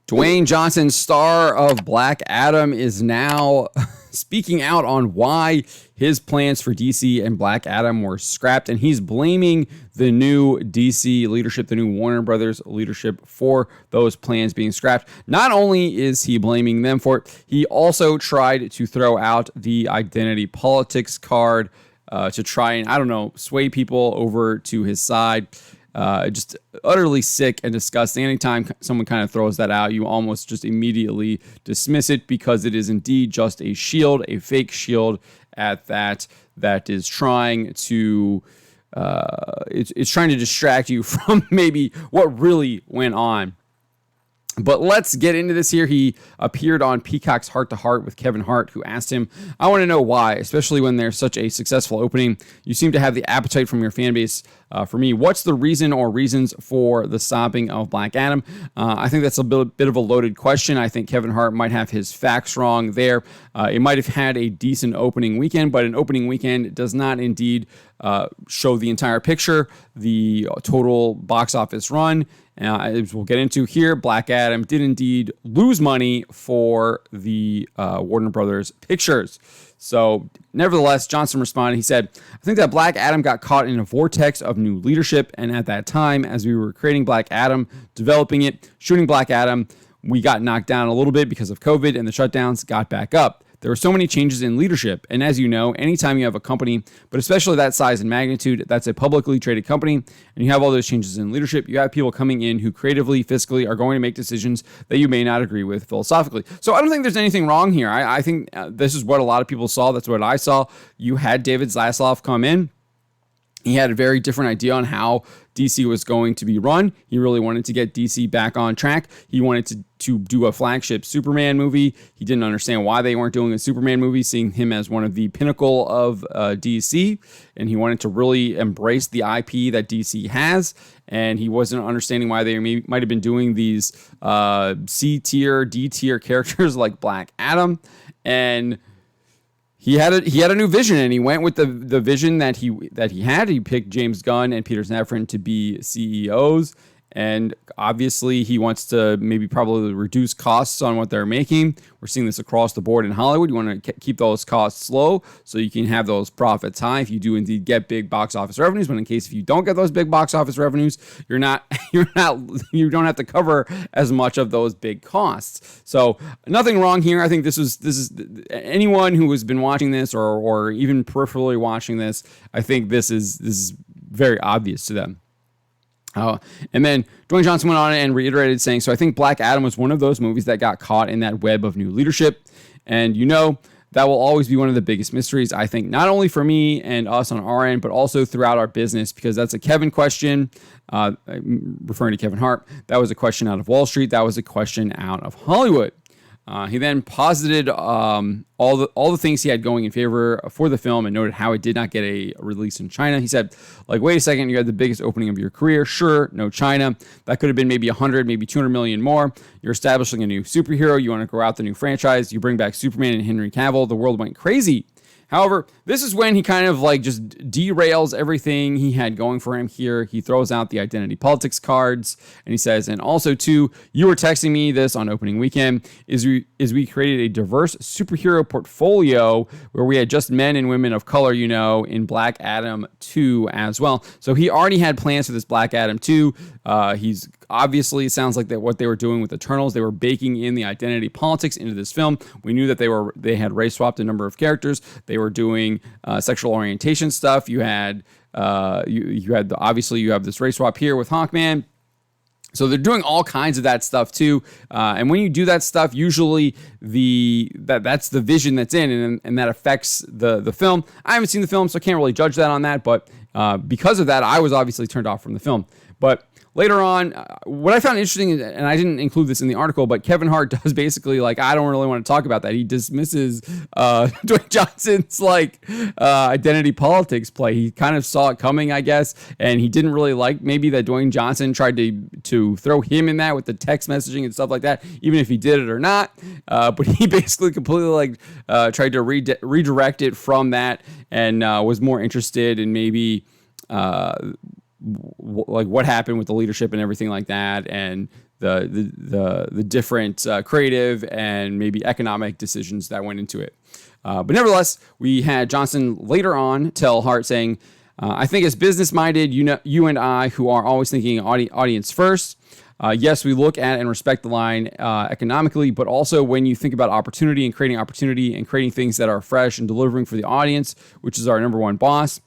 Dwayne Johnson, star of Black Adam, is now speaking out on why his plans for DC and Black Adam were scrapped, and he's blaming the new DC leadership, the new Warner Brothers leadership, for those plans being scrapped. Not only is he blaming them for it, he also tried to throw out the identity politics card to try and, I don't know, sway people over to his side. Just utterly sick and disgusting. Anytime someone kind of throws that out, you almost just immediately dismiss it because it is indeed just a shield, a fake shield at that is trying to it's trying to distract you from maybe what really went on. But let's get into this here. He appeared on Peacock's Heart to Heart with Kevin Hart, who asked him, I want to know why, especially when there's such a successful opening. You seem to have the appetite from your fan base. For me, what's the reason or reasons for the stopping of Black Adam? I think that's a bit of a loaded question. I think Kevin Hart might have his facts wrong there. It might have had a decent opening weekend, but an opening weekend does not indeed show the entire picture, the total box office run. As we'll get into here, Black Adam did indeed lose money for the Warner Brothers pictures. So, nevertheless, Johnson responded. He said, I think that Black Adam got caught in a vortex of new leadership, and at that time, as we were creating Black Adam, developing it, shooting Black Adam, we got knocked down a little bit because of COVID, and the shutdowns got back up. There were so many changes in leadership, and as you know, anytime you have a company, but especially that size and magnitude, that's a publicly traded company, and you have all those changes in leadership, you have people coming in who creatively, fiscally are going to make decisions that you may not agree with philosophically. So I don't think there's anything wrong here. I think this is what a lot of people saw. That's what I saw. You had David Zaslav come in. He had a very different idea on how DC was going to be run. He really wanted to get DC back on track. He wanted to do a flagship Superman movie. He didn't understand why they weren't doing a Superman movie, seeing him as one of the pinnacle of DC. And he wanted to really embrace the IP that DC has. And he wasn't understanding why they might have been doing these C-tier, D-tier characters like Black Adam. And He had a new vision, and he went with the vision that he had. He picked James Gunn and Peter Safran to be CEOs, and obviously he wants to probably reduce costs on what they're making. We're seeing this across the board in Hollywood. You want to keep those costs low so you can have those profits high if you do indeed get big box office revenues. But in case if you don't get those big box office revenues, you don't have to cover as much of those big costs. So nothing wrong here. I think this is anyone who has been watching this or even peripherally watching this, I think this is very obvious to them. And then Dwayne Johnson went on and reiterated saying, so I think Black Adam was one of those movies that got caught in that web of new leadership. And that will always be one of the biggest mysteries, I think, not only for me and us on our end, but also throughout our business, because that's a Kevin question, referring to Kevin Hart. That was a question out of Wall Street. That was a question out of Hollywood. He then posited all the things he had going in favor for the film and noted how it did not get a release in China. He said, wait a second, you had the biggest opening of your career. Sure, no China. That could have been maybe 100, maybe 200 million more. You're establishing a new superhero. You want to grow out the new franchise. You bring back Superman and Henry Cavill. The world went crazy. However, this is when he kind of just derails everything he had going for him here. He throws out the identity politics cards, and he says, and also too, you were texting me this on opening weekend, is we created a diverse superhero portfolio where we had just men and women of color, in Black Adam 2 as well. So he already had plans for this Black Adam 2. He's obviously, it sounds like that what they were doing with Eternals, they were baking in the identity politics into this film. We knew that they had race swapped a number of characters. They were doing sexual orientation stuff. You had obviously you have this race swap here with Hawkman. So they're doing all kinds of that stuff too. And when you do that stuff, usually that's the vision that's in, and that affects the film. I haven't seen the film, so I can't really judge that on that. But because of that, I was obviously turned off from the film. But later on, what I found interesting, and I didn't include this in the article, but Kevin Hart does basically I don't really want to talk about that. He dismisses Dwayne Johnson's identity politics play. He kind of saw it coming, I guess, and he didn't really like maybe that Dwayne Johnson tried to throw him in that with the text messaging and stuff like that, even if he did it or not. But he basically completely tried to redirect it from that and was more interested in maybe what happened with the leadership and everything like that, and the different creative and maybe economic decisions that went into it. But nevertheless, we had Johnson later on tell Hart saying, I think as business-minded, you and I, who are always thinking audience first, yes, we look at and respect the line economically, but also when you think about opportunity and creating things that are fresh and delivering for the audience, which is our number one boss.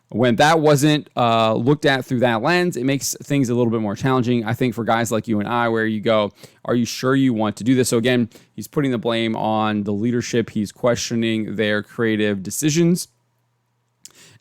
When that wasn't looked at through that lens, it makes things a little bit more challenging, I think, for guys like you and I, where you go, are you sure you want to do this? So again, he's putting the blame on the leadership. He's questioning their creative decisions.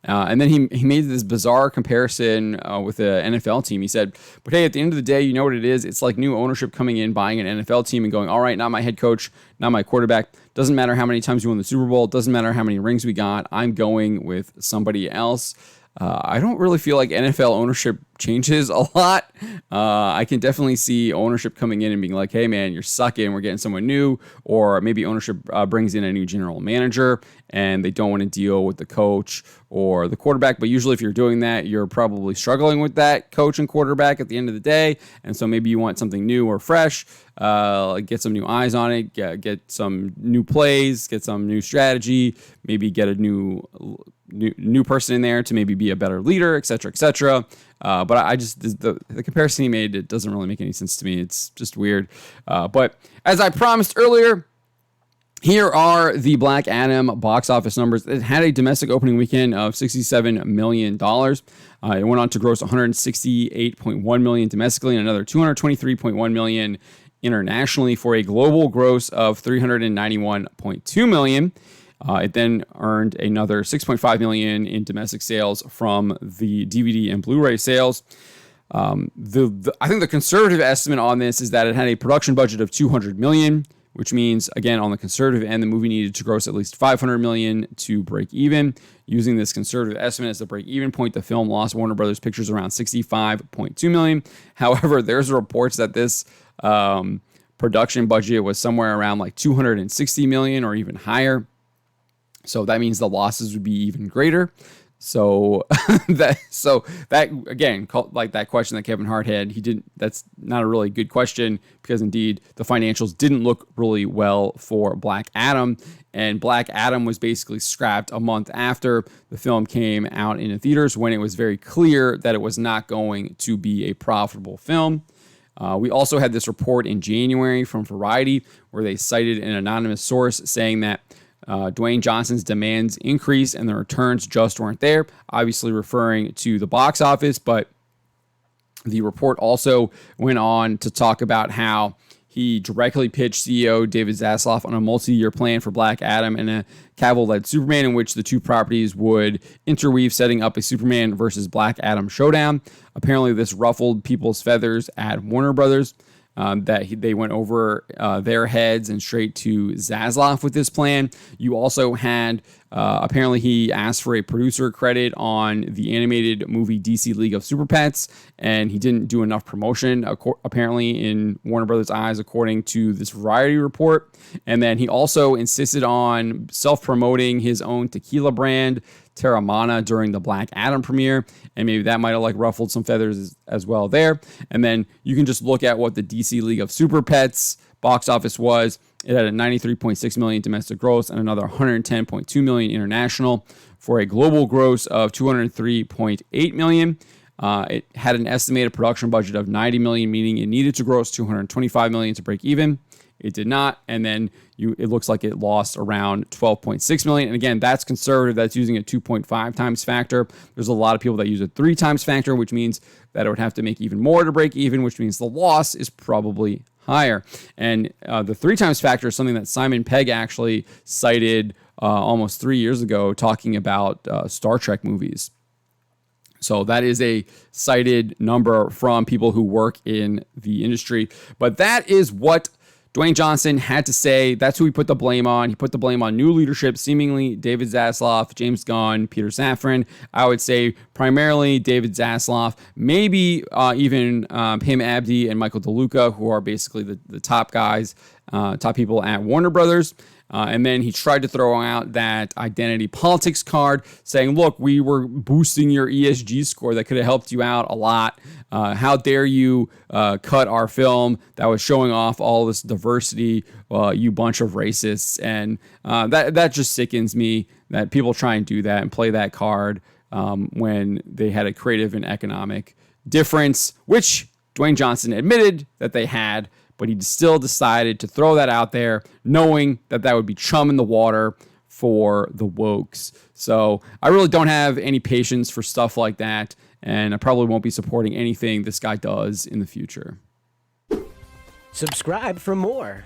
And then he made this bizarre comparison with the NFL team. He said, but hey, at the end of the day, you know what it is? It's like new ownership coming in, buying an NFL team and going, all right, not my head coach, not my quarterback. Doesn't matter how many times we won the Super Bowl. Doesn't matter how many rings we got. I'm going with somebody else. I don't really feel like NFL ownership changes a lot. I can definitely see ownership coming in and being like, hey, man, you're sucking. We're getting someone new. Or maybe ownership brings in a new general manager and they don't want to deal with the coach or the quarterback. But usually if you're doing that, you're probably struggling with that coach and quarterback at the end of the day. And so maybe you want something new or fresh, get some new eyes on it, get some new plays, get some new strategy, maybe get a new person in there to maybe be a better leader, et cetera, et cetera. But I just, the comparison he made, it doesn't really make any sense to me. It's just weird. But as I promised earlier, here are the Black Adam box office numbers. It had a domestic opening weekend of $67 million. It went on to gross $168.1 million domestically and another $223.1 million internationally for a global gross of $391.2 million. It then earned another $6.5 million in domestic sales from the DVD and Blu-ray sales. I think the conservative estimate on this is that it had a production budget of $200 million, which means, again, on the conservative end, the movie needed to gross at least $500 million to break even. Using this conservative estimate as the break-even point, the film lost Warner Brothers Pictures around $65.2 million. However, there's reports that this production budget was somewhere around like $260 million or even higher. So that means the losses would be even greater. So that again, like that question that Kevin Hart had, that's not a really good question because indeed the financials didn't look really well for Black Adam, and Black Adam was basically scrapped a month after the film came out in the theaters when it was very clear that it was not going to be a profitable film. We also had this report in January from Variety where they cited an anonymous source saying that Dwayne Johnson's demands increased and the returns just weren't there, obviously referring to the box office. But the report also went on to talk about how he directly pitched CEO David Zaslav on a multi-year plan for Black Adam and a Cavill-led Superman in which the two properties would interweave, setting up a Superman versus Black Adam showdown. Apparently, this ruffled people's feathers at Warner Brothers. They went over their heads and straight to Zaslav with this plan. You also had, apparently he asked for a producer credit on the animated movie DC League of Super Pets, and he didn't do enough promotion, apparently in Warner Brothers' eyes, according to this Variety report. And then he also insisted on self-promoting his own tequila brand, Terramana, during the Black Adam premiere, and maybe that might have like ruffled some feathers as well there. And then you can just look at what the DC League of Super Pets box office was. It had a $93.6 million domestic gross and another $110.2 million international for a global gross of $203.8 million. It had an estimated production budget of $90 million, meaning it needed to gross $225 million to break even. It did not, and then it looks like it lost around $12.6 million. And again, that's conservative. That's using a 2.5 times factor. There's a lot of people that use a 3 times factor, which means that it would have to make even more to break even, which means the loss is probably higher. And the 3 times factor is something that Simon Pegg actually cited almost 3 years ago, talking about Star Trek movies. So that is a cited number from people who work in the industry. But that is what Dwayne Johnson had to say. That's who he put the blame on. He put the blame on new leadership, seemingly David Zaslav, James Gunn, Peter Safran. I would say primarily David Zaslav, maybe even Pim Abdi and Michael DeLuca, who are basically the top guys top people at Warner Brothers. And then he tried to throw out that identity politics card saying, look, we were boosting your ESG score that could have helped you out a lot. How dare you cut our film that was showing off all this diversity, you bunch of racists. And that just sickens me that people try and do that and play that card when they had a creative and economic difference, which Dwayne Johnson admitted that they had, but he still decided to throw that out there, knowing that that would be chum in the water for the wokes. So I really don't have any patience for stuff like that, and I probably won't be supporting anything this guy does in the future. Subscribe for more.